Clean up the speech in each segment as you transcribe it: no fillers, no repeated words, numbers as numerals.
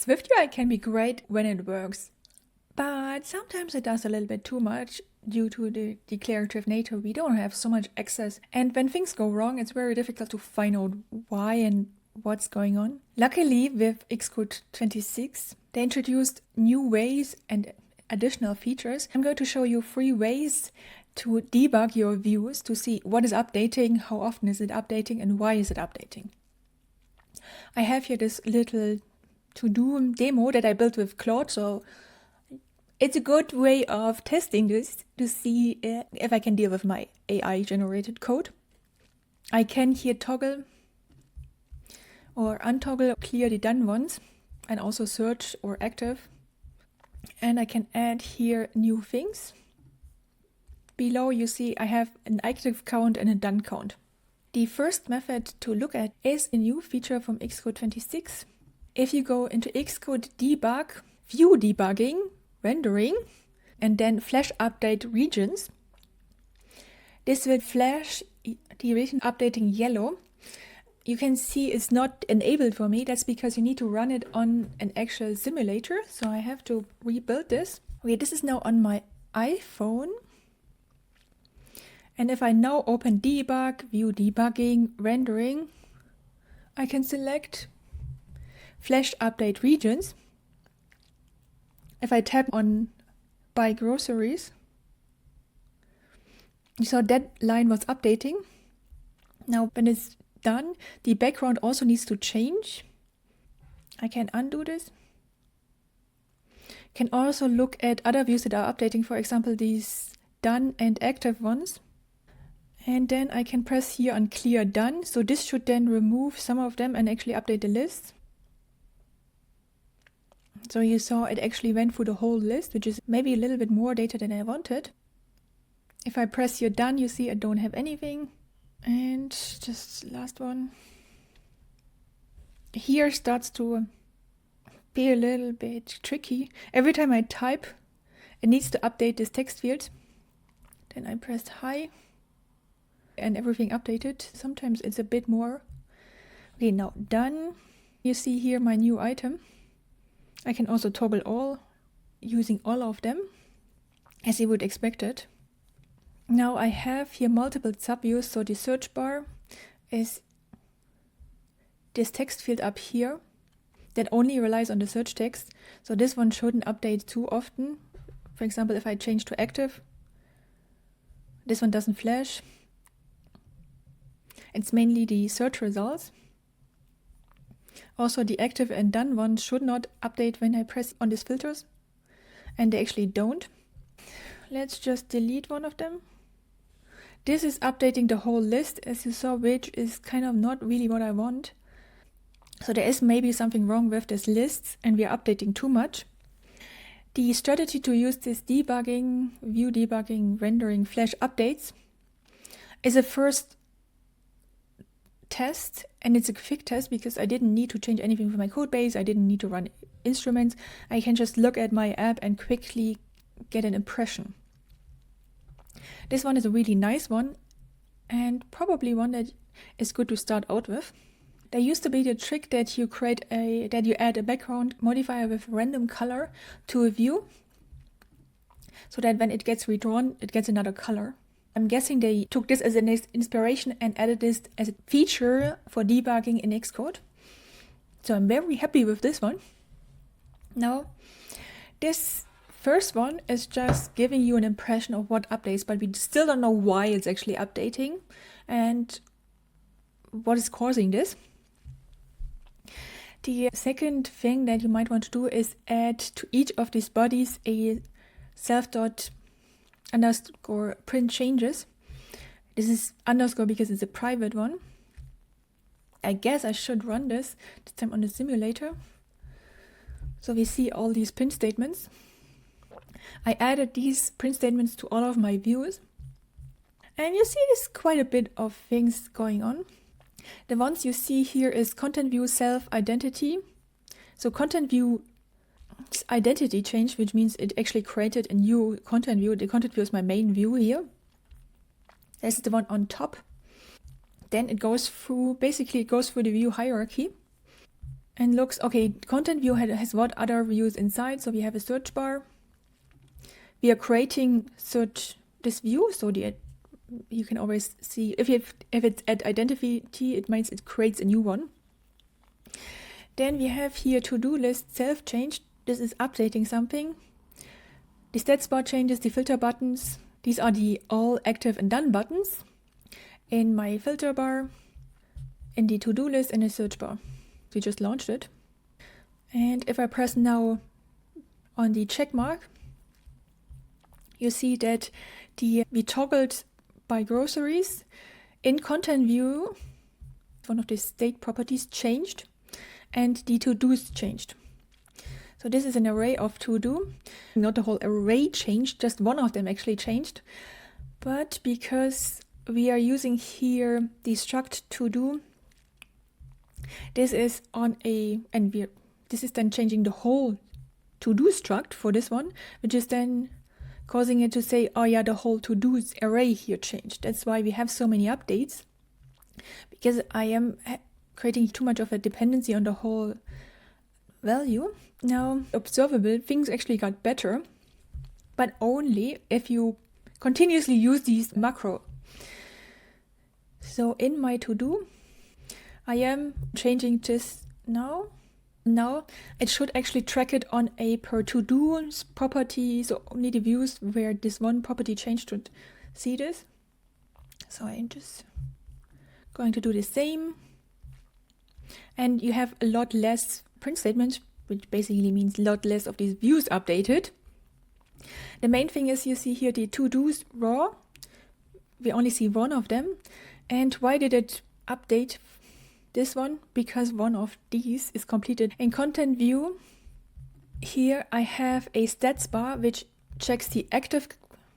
SwiftUI can be great when it works, but sometimes it does a little bit too much due to the declarative nature. We don't have so much access, and when things go wrong, it's very difficult to find out why and what's going on. Luckily, with Xcode 26, they introduced new ways and additional features. I'm going to show you 3 ways to debug your views to see what is updating, how often is it updating, and why is it updating. I have here this little to-do demo that I built with Claude, so it's a good way of testing this to see if I can deal with my AI-generated code. I can here toggle or untoggle, clear the done ones, and also search or active. And I can add here new things. Below you see I have an active count and a done count. The first method to look at is a new feature from Xcode 26. If you go into Xcode debug, view debugging, rendering, and then flash update regions, this will flash the region updating yellow. You can see it's not enabled for me. That's because you need to run it on an actual simulator. So I have to rebuild this. Okay, this is now on my iPhone. And if I now open debug, view debugging, rendering, I can select flash update regions. If I tap on buy groceries, you saw that line was updating. Now when it's done, the background also needs to change. I can undo this. Can also look at other views that are updating, for example, these done and active ones. And then I can press here on clear done. So this should then remove some of them and actually update the list. So you saw it actually went through the whole list, which is maybe a little bit more data than I wanted. If I press here done, you see I don't have anything. And just last one. Here starts to be a little bit tricky. Every time I type, it needs to update this text field. Then I press hi. And everything updated. Sometimes it's a bit more. Okay, now done. You see here my new item. I can also toggle all, using all of them, as you would expect it. Now I have here multiple subviews. So the search bar is this text field up here that only relies on the search text. So this one shouldn't update too often. For example, if I change to active, this one doesn't flash. It's mainly the search results. Also, the active and done one should not update when I press on these filters, and they actually don't. Let's just delete one of them. This is updating the whole list, as you saw, which is kind of not really what I want. So there is maybe something wrong with this list, and we are updating too much. The strategy to use this debugging, view debugging, rendering, flash updates is a first test, and it's a quick test because I didn't need to change anything for my code base. I didn't need to run instruments. I can just look at my app and quickly get an impression. This one is a really nice one, and probably one that is good to start out with. There used to be the trick that you add a background modifier with random color to a view, so that when it gets redrawn, it gets another color. I'm guessing they took this as an inspiration and added this as a feature for debugging in Xcode. So I'm very happy with this one. Now, this first one is just giving you an impression of what updates, but we still don't know why it's actually updating and what is causing this. The second thing that you might want to do is add to each of these bodies a self._print changes. This is underscore because it's a private one. I guess I should run this time on the simulator. So we see all these print statements. I added these print statements to all of my views. And you see there's quite a bit of things going on. The ones you see here is content view self identity. So content view identity change, which means it actually created a new content view. The content view is my main view here. This is the one on top. Then it goes through the view hierarchy. and looks, okay, content view has what other views inside. So we have a search bar. We are creating this view, so you can always see if it's at identity, it means it creates a new one. Then we have here to-do list self-changed. This is updating something. The stats bar changes, the filter buttons. These are the all active and done buttons in my filter bar, in the to-do list, and the search bar. We just launched it. And if I press now on the check mark, you see that we toggled by groceries. In content view, one of the state properties changed, and the to-dos changed. So this is an array of to-do. Not the whole array changed, just one of them actually changed. But because we are using here the struct to-do, this is this is then changing the whole to-do struct for this one, which is then causing it to say, oh yeah, the whole to-dos array here changed. That's why we have so many updates, because I am creating too much of a dependency on the whole value. Now, observable, things actually got better, but only if you continuously use these macro. So in my to-do, I am changing this now. Now it should actually track it on a per to-do property, so only the views where this one property changed should see this. So I'm just going to do the same. And you have a lot less print statements, which basically means a lot less of these views updated. The main thing is you see here the to-dos raw. We only see one of them. And why did it update this one? Because one of these is completed. In content view, here I have a stats bar which checks the active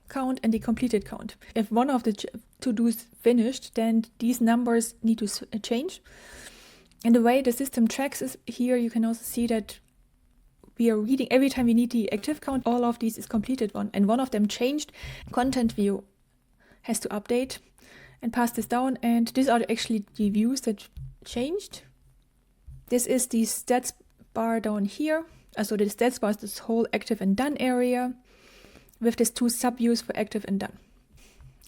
count and the completed count. If one of the to-dos finished, then these numbers need to change. And the way the system tracks is here you can also see that we are reading every time we need the active count, all of these is completed one, and one of them changed. Content view has to update and pass this down, and these are actually the views that changed. This is the stats bar down here. So the stats bar is this whole active and done area with these two sub-views for active and done.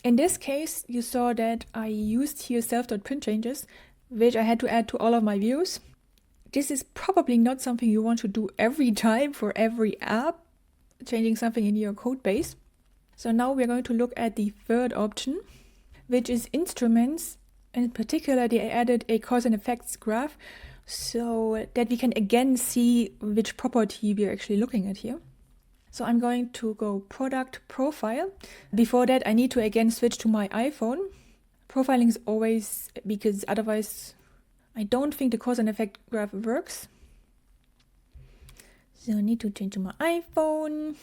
In this case, you saw that I used here self.print changes, which I had to add to all of my views. This is probably not something you want to do every time for every app, changing something in your code base. So now we're going to look at the third option, which is instruments. In particular, they added a cause and effects graph so that we can again see which property we're actually looking at here. So I'm going to go product profile. Before that, I need to again switch to my iPhone. Profiling is always, because otherwise I don't think the cause and effect graph works. So I need to change to my iPhone.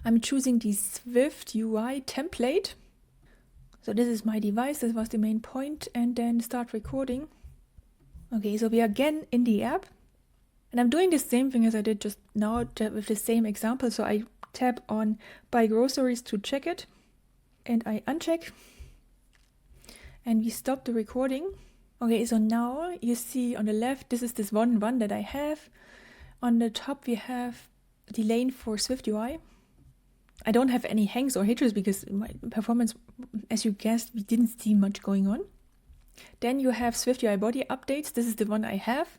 I'm choosing the SwiftUI template. So this is my device, this was the main point, and then start recording. Okay, so we are again in the app. And I'm doing the same thing as I did just now with the same example. So I tap on buy groceries to check it, and I uncheck. And we stop the recording. Okay, so now you see on the left, this is this one that I have. On the top, we have the lane for SwiftUI. I don't have any hangs or hitches because my performance, as you guessed, we didn't see much going on. Then you have SwiftUI body updates. This is the one I have.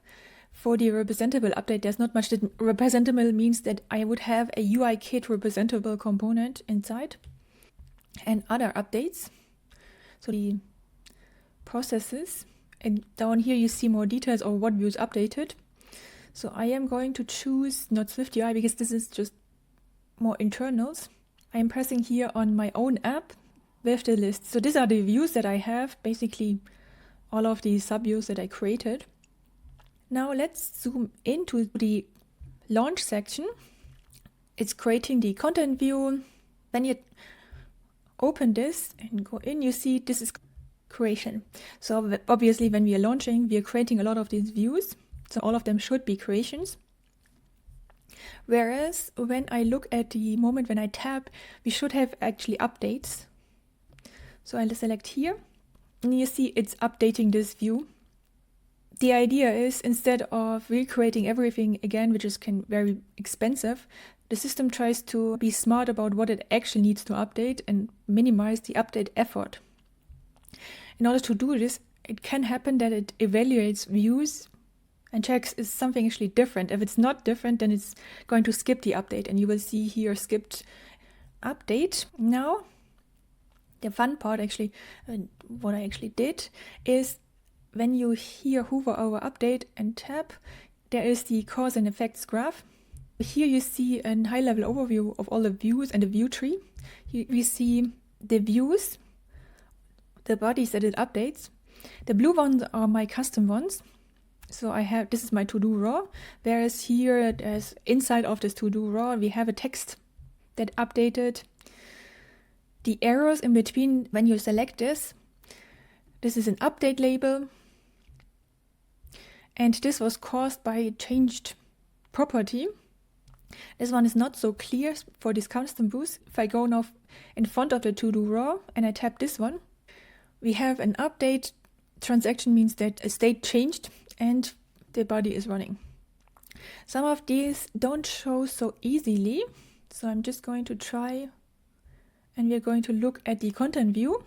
For the representable update, there's not much. Representable means that I would have a UI kit representable component inside and other updates. So the processes, and down here you see more details of what views updated. So I am going to choose not SwiftUI because this is just more internals. I am pressing here on my own app with the list. So these are the views that I have, basically all of the sub-views that I created. Now let's zoom into the launch section. It's creating the content view. When you open this and go in, you see this is creation. So obviously when we are launching, we are creating a lot of these views. So all of them should be creations. Whereas when I look at the moment when I tap, we should have actually updates. So I'll select here, and you see it's updating this view. The idea is, instead of recreating everything again, which is very expensive, the system tries to be smart about what it actually needs to update and minimize the update effort. In order to do this, it can happen that it evaluates views and checks is something actually different. If it's not different, then it's going to skip the update, and you will see here skipped update. Now, the fun part actually, what I actually did is when you here hover over update and tab, there is the cause and effects graph. Here you see a high-level overview of all the views and the view tree. We see the views, the bodies that it updates. The blue ones are my custom ones. So this is my to-do raw, whereas here, there's inside of this to-do raw, we have a text that updated. The arrows in between, when you select this is an update label. And this was caused by a changed property. This one is not so clear for this custom views. If I go now in front of the to-do raw and I tap this one, we have an update transaction, means that a state changed and the body is running. Some of these don't show so easily, so I'm just going to try, and we're going to look at the content view,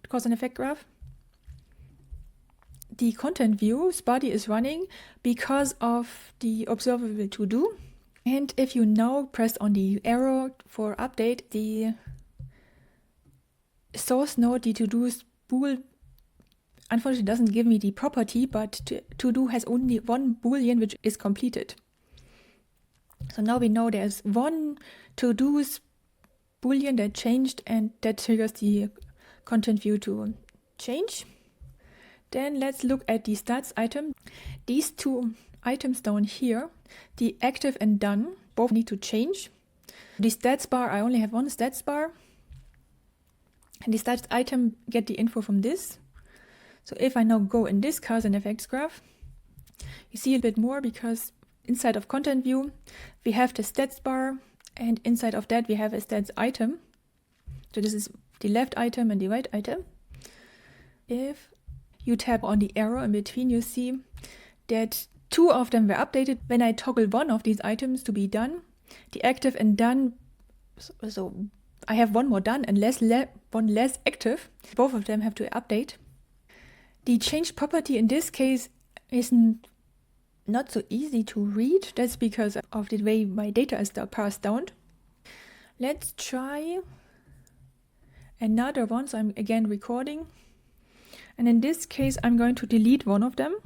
cause and effect graph. The content view's body is running because of the observable to-do. And if you now press on the arrow for update, the source node, the to-do's bool, unfortunately doesn't give me the property, but to-do has only one boolean which is completed. So now we know there's one to-do's boolean that changed, and that triggers the content view to change. Then let's look at the stats item. These two items down here, the active and done, both need to change. The stats bar, I only have one stats bar. And the stats item get the info from this. So if I now go in this cause and effects graph, you see a bit more, because inside of content view, we have the stats bar, and inside of that we have a stats item. So this is the left item and the right item. If you tap on the arrow in between, you see that two of them were updated. When I toggle one of these items to be done, the active and done, so I have one more done and one less active. Both of them have to update. The changed property in this case is not so easy to read. That's because of the way my data is passed down. Let's try another one. So I'm again recording. And in this case, I'm going to delete one of them.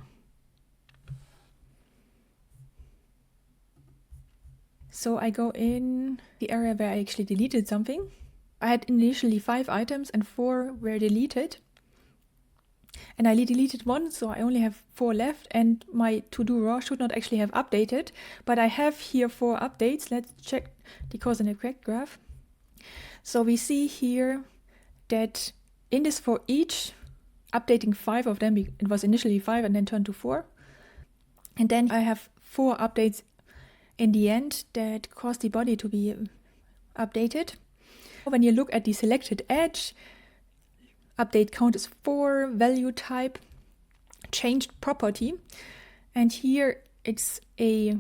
So I go in the area where I actually deleted something. I had initially 5 items and 4 were deleted. And I deleted one, so I only have 4 left, and my to-do raw should not actually have updated. But I have here 4 updates. Let's check the cause and effect graph. So we see here that in this for each, updating 5 of them, it was initially 5 and then turned to 4. And then I have 4 updates in the end that cause the body to be updated. When you look at the selected edge, update count is 4, value type, changed property, and here it's a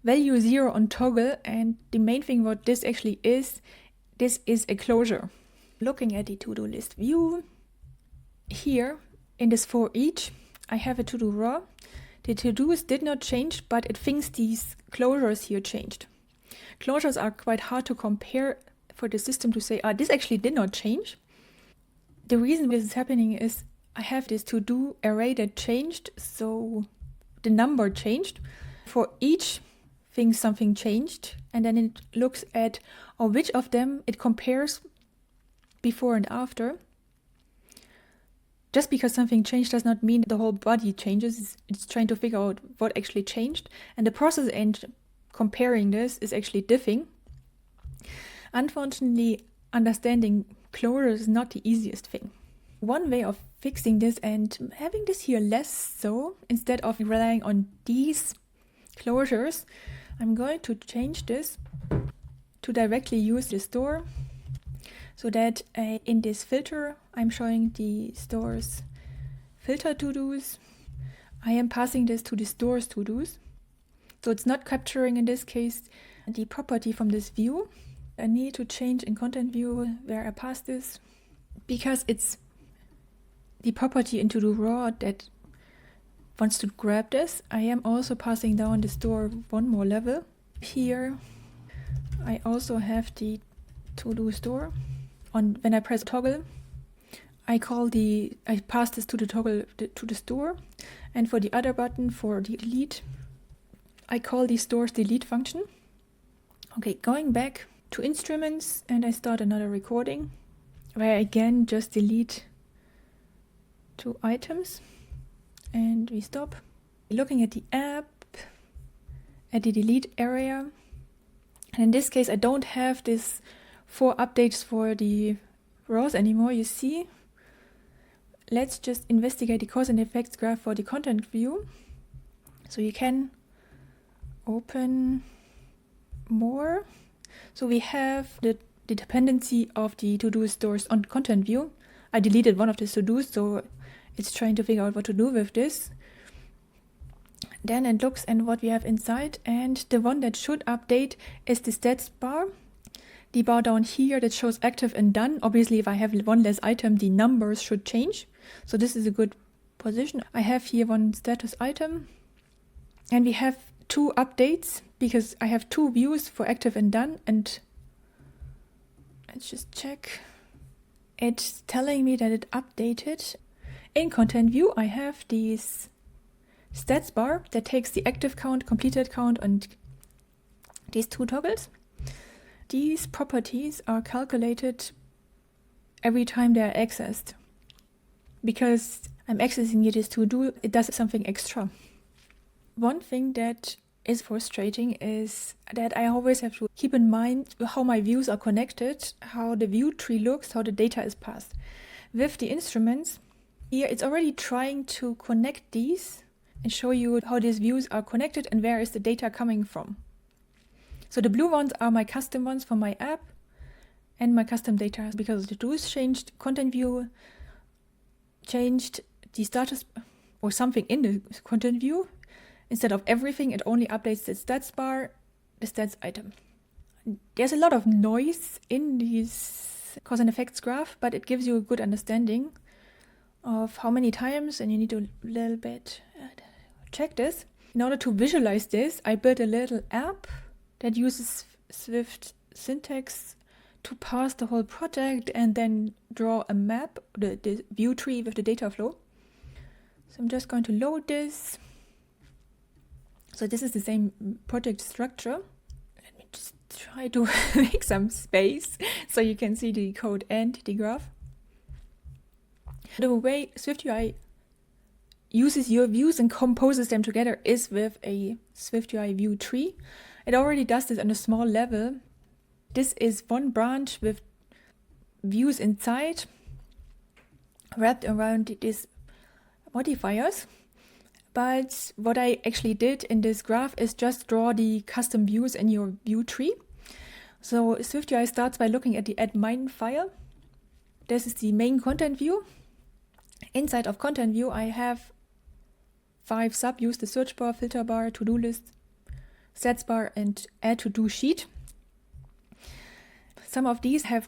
value 0 on toggle, and the main thing what this actually is, this is a closure. Looking at the to-do list view, here in this for each, I have a to-do raw. The to-dos did not change, but it thinks these closures here changed. Closures are quite hard to compare for the system to say, this actually did not change. The reason this is happening is I have this to-do array that changed, so the number changed. For each thing something changed, and then it looks at which of them it compares before and after. Just because something changed does not mean the whole body changes. It's trying to figure out what actually changed. And the process end comparing this is actually diffing. Unfortunately, understanding closure is not the easiest thing. One way of fixing this and having this here less so, instead of relying on these closures, I'm going to change this to directly use the store, so that in this filter, I'm showing the store's filter to-dos. I am passing this to the stores to-dos. So it's not capturing in this case the property from this view. I need to change in content view where I pass this, because it's the property into the raw that wants to grab this. I am also passing down the store one more level. Here I also have the to-do store. When I press toggle, I pass this to the toggle to the store, and for the other button for the delete, I call the store's delete function. Okay, going back to instruments, and I start another recording where I again just delete 2 items, and we stop. Looking at the app, at the delete area, and in this case I don't have this 4 updates for the rows anymore, you see. Let's just investigate the cause and effects graph for the content view. So you can open more. So we have the dependency of the to-do stores on content view. I deleted one of the to-dos, so it's trying to figure out what to do with this. Then it looks at what we have inside, and the one that should update is the stats bar. The bar down here that shows active and done. Obviously, if I have one less item, the numbers should change. So this is a good position. I have here one status item, and we have 2 updates because I have 2 views for active and done. And let's just check. It's telling me that it updated. In content view, I have this stats bar that takes the active count, completed count, and these 2 toggles. These properties are calculated every time they are accessed. Because I'm accessing this to-do, it does something extra. One thing that is frustrating is that I always have to keep in mind how my views are connected, how the view tree looks, how the data is passed. With the instruments, here it's already trying to connect these and show you how these views are connected and where is the data coming from. So the blue ones are my custom ones for my app and my custom data, because the tools changed, content view changed the status or something in the content view. Instead of everything, it only updates the stats bar, the stats item. There's a lot of noise in this cause and effects graph, but it gives you a good understanding of how many times, and you need to a little bit check this. In order to visualize this, I built a little app that uses Swift syntax to parse the whole project and then draw a map, the view tree with the data flow. So I'm just going to load this. So this is the same project structure. Let me just try to make some space so you can see the code and the graph. The way SwiftUI uses your views and composes them together is with a SwiftUI view tree. It already does this on a small level. This is one branch with views inside, wrapped around these modifiers. But what I actually did in this graph is just draw the custom views in your view tree. So SwiftUI starts by looking at the admin file. This is the main content view. Inside of content view, I have 5 subviews: the search bar, filter bar, to-do list, stats bar, and add to-do sheet. Some of these have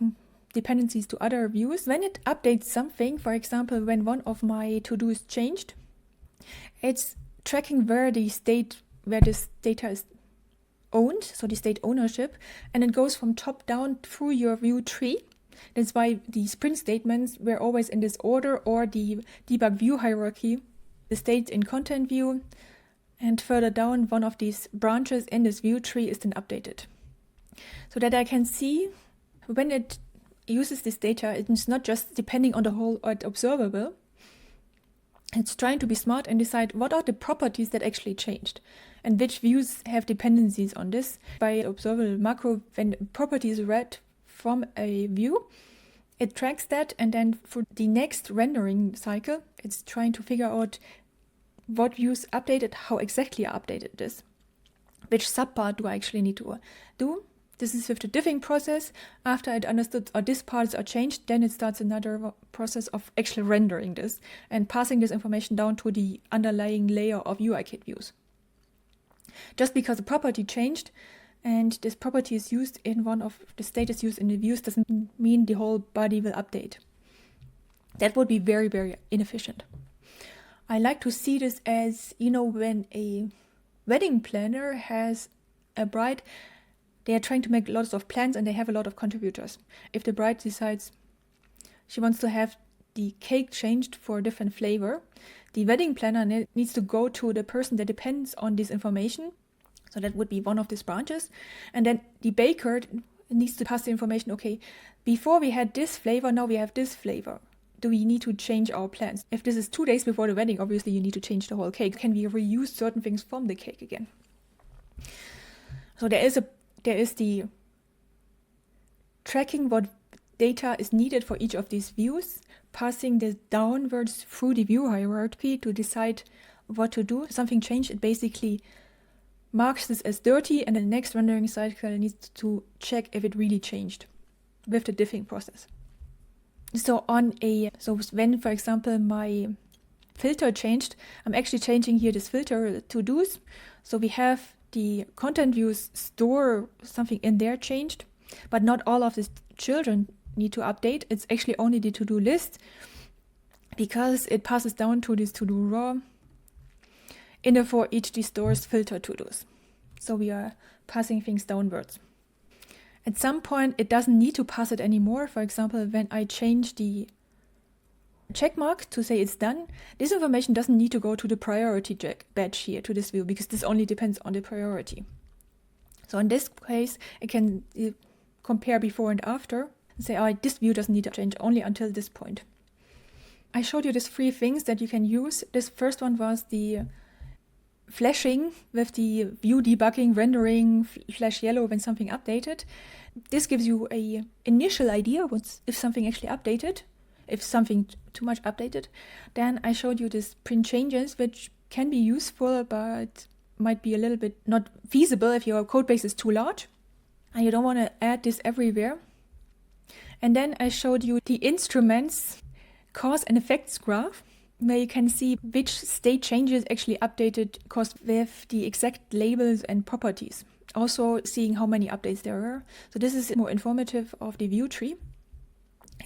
dependencies to other views. When it updates something, for example, when one of my to-dos changed, it's tracking where this data is owned, so the state ownership, and it goes from top down through your view tree. That's why the sprint statements were always in this order, or the debug view hierarchy, the state in content view, and further down one of these branches in this view tree is then updated. So that I can see when it uses this data, it's not just depending on the whole observable. It's trying to be smart and decide what are the properties that actually changed and which views have dependencies on this. By observable macro, when property is read from a view, it tracks that, and then for the next rendering cycle, it's trying to figure out what views updated, how exactly I updated this, which subpart do I actually need to do. This is with the diffing process. After it understood these parts are changed, then it starts another process of actually rendering this and passing this information down to the underlying layer of UIKit views. Just because a property changed and this property is used in one of the status used in the views doesn't mean the whole body will update. That would be very, very inefficient. I like to see this as, when a wedding planner has a bride, they are trying to make lots of plans and they have a lot of contributors. If the bride decides she wants to have the cake changed for a different flavor, the wedding planner needs to go to the person that depends on this information. So that would be one of these branches. And then the baker needs to pass the information, okay, before we had this flavor, now we have this flavor. Do we need to change our plans? If this is 2 days before the wedding, obviously you need to change the whole cake. Can we reuse certain things from the cake again? So there is the tracking what data is needed for each of these views, passing this downwards through the view hierarchy to decide what to do. If something changed, it basically marks this as dirty, and the next rendering cycle needs to check if it really changed with the diffing process. So when, for example, my filter changed, I'm actually changing here this filter to do's. So we have the content views store something in there changed, but not all of the children need to update. It's actually only the to-do list because it passes down to this to-do raw in the for each the stores filter to-dos. So we are passing things downwards. At some point, it doesn't need to pass it anymore. For example, when I change the check mark to say it's done, this information doesn't need to go to the priority badge here to this view because this only depends on the priority. So in this case, I can compare before and after and say, this view doesn't need to change only until this point. I showed you these 3 things that you can use. This first one was the flashing with the view debugging, rendering, flash yellow when something updated. This gives you a initial idea if something actually updated, if something too much updated. Then I showed you this print changes, which can be useful, but might be a little bit not feasible if your code base is too large and you don't want to add this everywhere. And then I showed you the instruments cause and effects graph, where you can see which state changes actually updated cost with the exact labels and properties. Also seeing how many updates there are. So this is more informative of the view tree.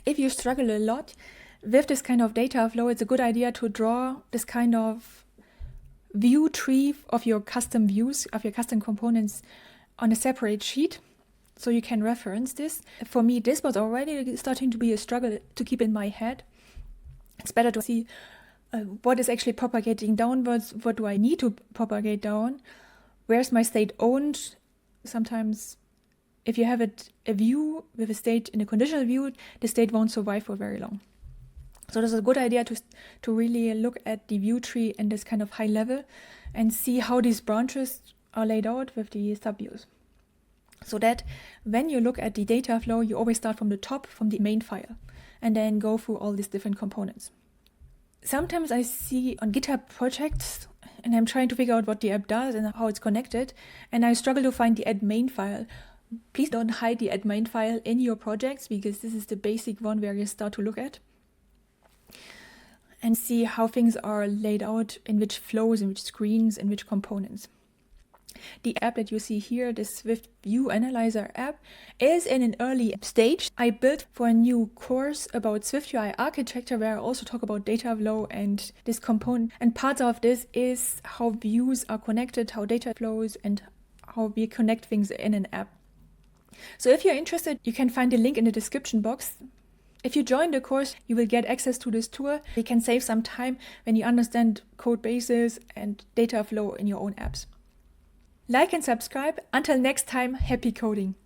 If you struggle a lot with this kind of data flow, it's a good idea to draw this kind of view tree of your custom views, of your custom components on a separate sheet. So you can reference this. For me, this was already starting to be a struggle to keep in my head. It's better to see what is actually propagating downwards, what do I need to propagate down, where's my state owned. Sometimes if you have a view with a state in a conditional view, the state won't survive for very long. So this is a good idea to really look at the view tree in this kind of high level and see how these branches are laid out with the subviews. So that when you look at the data flow, you always start from the top, from the main file, and then go through all these different components. Sometimes I see on GitHub projects and I'm trying to figure out what the app does and how it's connected, and I struggle to find the add main file. Please don't hide the add main file in your projects because this is the basic one where you start to look at and see how things are laid out, in which flows, in which screens, in which components. The app that you see here, the Swift View Analyzer app, is in an early stage. I built for a new course about SwiftUI architecture where I also talk about data flow and this component. And part of this is how views are connected, how data flows, and how we connect things in an app. So if you're interested, you can find the link in the description box. If you join the course, you will get access to this tour. You can save some time when you understand code bases and data flow in your own apps. Like and subscribe. Until next time, happy coding.